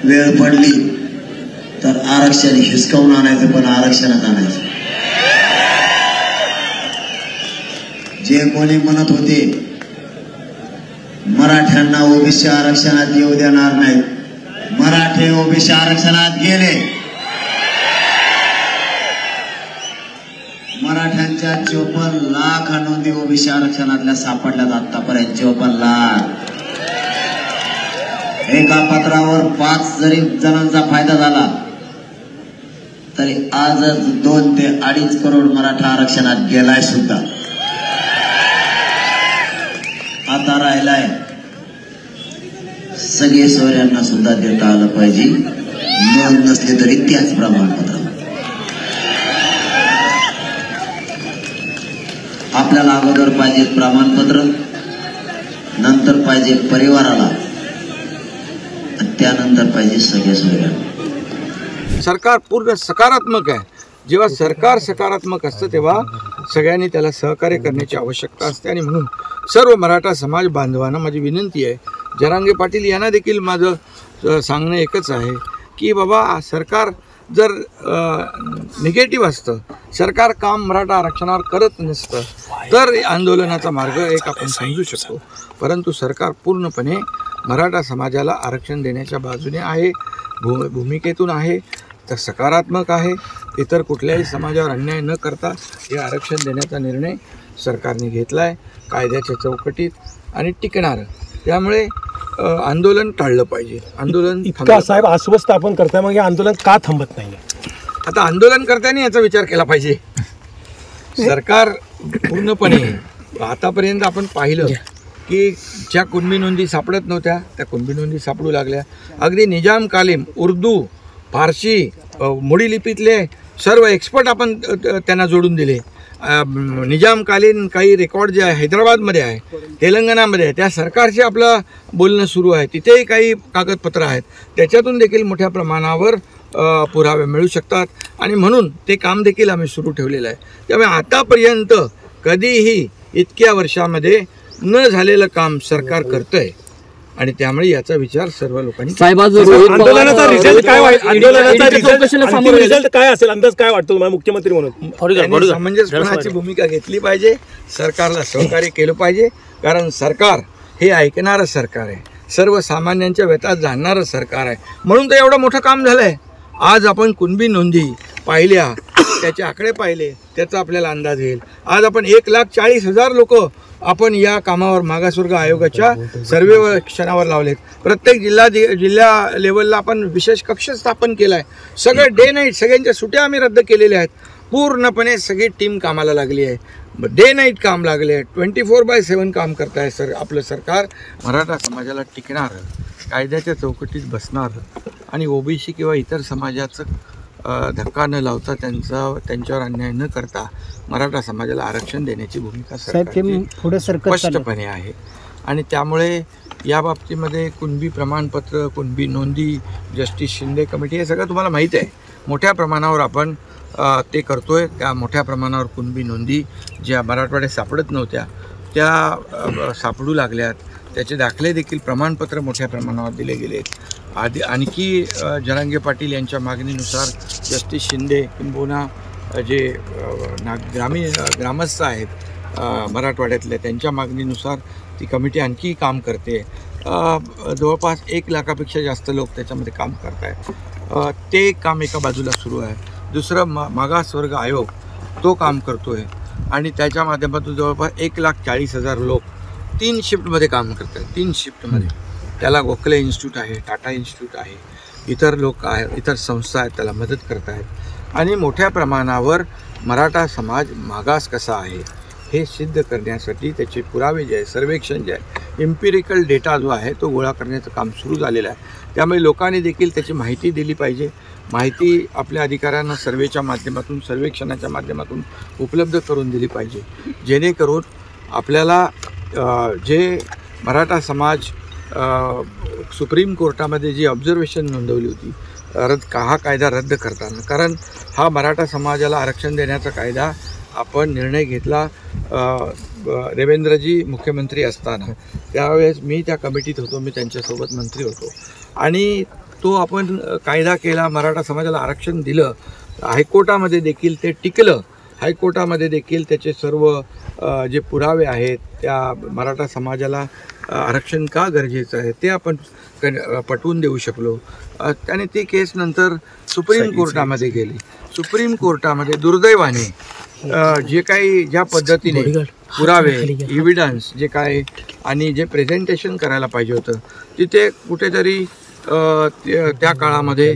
वेळ पडली तर आरक्षण हिसकावून आणायचं, पण आरक्षणात आणायचं. जे कोणी म्हणत होते मराठ्यांना ओबीसी आरक्षणात येऊ देणार नाहीत, मराठे ओबीसी आरक्षणात गेले. मराठ्यांच्या 54 लाख नोंदी ओबीसी आरक्षणातल्या सापडल्यात आतापर्यंत. 54 लाख. एका पत्रावर 5 जरी जणांचा फायदा झाला तरी आजच 2 ते 2.5 करोड मराठा आरक्षणात गेलाय सुद्धा. आता राहिलाय सगळे सोयऱ्यांना सुद्धा देता आलं पाहिजे, नोंद नसली तरी त्याच प्रमाणपत्र. आपल्याला अगोदर पाहिजे प्रमाणपत्र, नंतर पाहिजे परिवाराला, त्यानंतर पाहिजे सगळे सोयऱ्यांना. सरकार पूर्ण सकारात्मक आहे. जेव्हा सरकार सकारात्मक असतं तेव्हा सगळ्यांनी त्याला सहकार्य करण्याची आवश्यकता असते. आणि म्हणून सर्व मराठा समाज बांधवांना माझी विनंती आहे, जरांगे पाटील यांना देखील माझं सांगणं एकच आहे की बाबा सरकार जर निगेटिव्ह असतं, सरकार काम मराठा आरक्षणावर करत नसतं तर आंदोलनाचा मार्ग एक आपण समजू शकतो. परंतु सरकार पूर्णपणे मराठा समाजाला आरक्षण देण्याच्या बाजूने आहे, भूमिकेतून आहे, तर सकारात्मक आहे. इतर कुठल्याही समाजावर अन्याय न करता हे आरक्षण देण्याचा निर्णय सरकारने घेतला आहे कायद्याच्या चौकटीत आणि टिकणार. त्यामुळे आंदोलन टाळलं पाहिजे. आंदोलन इतका साहेब अस्वस्थ आपण करताय, मग हे आंदोलन का थांबत नाही? आता आंदोलन करताना याचा विचार केला पाहिजे. सरकार पूर्णपणे आतापर्यंत आपण पाहिलं की ज्या कुणबी नोंदी सापडत नव्हत्या त्या कुणबी नोंदी सापडू लागल्या. अगदी निजामकालीन उर्दू, फारसी, मोडी लिपीतले सर्व एक्सपर्ट आपण त्यांना जोडून दिले. निजामकालीन काही रेकॉर्ड जे आहे हैदराबादमध्ये आहे, तेलंगणामध्ये आहे, त्या सरकारचे आपलं बोलणं सुरू आहे. तिथेही काही कागदपत्र आहेत, त्याच्यातून देखील मोठ्या प्रमाणावर पुरावे मिळू शकतात. आणि म्हणून ते काम देखील आम्ही सुरू ठेवलेलं आहे. त्यामुळे आतापर्यंत कधीही इतक्या वर्षामध्ये न झालेलं काम सरकार करतंय आणि त्यामुळे याचा विचार सर्व लोकांनी. आंदोलनाचा रिझल्ट काय असेल, अंदाज काय वाटतो तुम्हाला मुख्यमंत्री म्हणून? समंजसपणाची भूमिका घेतली पाहिजे, सरकारला सहकार्य केलं पाहिजे. कारण सरकार हे ऐकणारं सरकार आहे, सर्वसामान्यांच्या व्यथा जाणणारं सरकार आहे. म्हणून तर एवढं मोठं काम झालं आहे. आज आपण कुणबी नोंदी पाहिल्या, त्याचे आकडे पाहिले, त्याचा आपल्याला अंदाज येईल. आज आपण 1,40,000 लोक आपण या कामावर मागासवर्ग आयोगाच्या सर्वेक्षणावर लावलेत. प्रत्येक जिल्हा लेवलला आपण विशेष कक्ष स्थापन केला आहे. सगळे डे नाईट सगळ्यांच्या सुट्या आम्ही रद्द केलेल्या आहेत. पूर्णपणे सगळी टीम कामाला लागली आहे. डे नाईट काम लागले आहे. 24/7 काम करत आहे आपलं सरकार. मराठा समाजाला टिकणारं, कायद्याच्या चौकटीत बसणारं आणि ओबीसी किंवा इतर समाजाचं धक्का न लावता त्यांच्यावर अन्याय न करता मराठा समाजाला आरक्षण देण्याची भूमिका स्पष्टपणे आहे. आणि त्यामुळे या बाबतीमध्ये कुणबी प्रमाणपत्र, कुणबी नोंदी, जस्टिस शिंदे कमिटी हे सगळं तुम्हाला माहीत आहे. मोठ्या प्रमाणावर आपण ते करतोय. त्या मोठ्या प्रमाणावर कुणबी नोंदी ज्या मराठवाड्यात सापडत नव्हत्या त्या सापडू लागल्यात. त्याचे दाखले देखील प्रमाणपत्र मोठ्या प्रमाणावर दिले गेले. आणखी जरांगे पाटील यांच्या मागणीनुसार जस्टिस शिंदे किंबहुना जे ग्रामस्थ आहेत मराठवाड्यातले त्यांच्या मागणीनुसार ती कमिटी आणखी काम करते. जवळपास 1 लाखापेक्षा जास्त लोक त्याच्यामध्ये काम करत आहेत. ते काम एका बाजूला सुरू आहे. दुसरं मागासवर्ग आयोग तो काम करतो आहे आणि त्याच्या माध्यमातून जवळपास 1,40,000 लोक 3 शिफ्टमध्ये काम करत आहेत. 3 शिफ्टमध्ये. त्याला गोखले इन्स्टिट्यूट आहे, टाटा इन्स्टिट्यूट आहे, इतर लोक आहेत, इतर संस्था आहेत त्याला मदत करत आहेत. आणि मोठ्या प्रमाणावर मराठा समाज मागास कसा आहे हे सिद्ध करण्यासाठी त्याचे पुरावे जे आहे, सर्वेक्षण जे आहे, एम्पिरिकल डेटा जो आहे तो गोळा करण्याचं काम सुरू झालेलं आहे. त्यामुळे लोकांनी देखील त्याची माहिती दिली पाहिजे. माहिती आपल्या अधिकाऱ्यांना सर्वेच्या माध्यमातून, सर्वेक्षणाच्या माध्यमातून उपलब्ध करून दिली पाहिजे, जेणेकरून आपल्याला जे मराठा समाज सुप्रीम कोर्टामध्ये जी ऑब्झर्वेशन नोंदवली होती हा कायदा रद्द करताना, कारण हा मराठा समाजाला आरक्षण देण्याचा कायदा आपण निर्णय घेतला देवेंद्रजी मुख्यमंत्री असताना. त्यावेळेस मी त्या कमिटीत होतो, मी त्यांच्यासोबत मंत्री होतो आणि तो आपण कायदा केला, मराठा समाजाला आरक्षण दिलं, हायकोर्टामध्ये देखील ते टिकलं, हायकोर्टामध्ये देखील त्याचे सर्व जे पुरावे आहेत त्या मराठा समाजाला आरक्षण का गरजेचं आहे ते आपण पटवून देऊ शकलो. आणि ती केस नंतर सुप्रीम कोर्टामध्ये गेली. सुप्रीम कोर्टामध्ये दुर्दैवाने जे काही ज्या पद्धतीने पुरावे, एव्हिडन्स जे काय आणि जे प्रेझेंटेशन करायला पाहिजे होतं तिथे कुठेतरी त्या काळामध्ये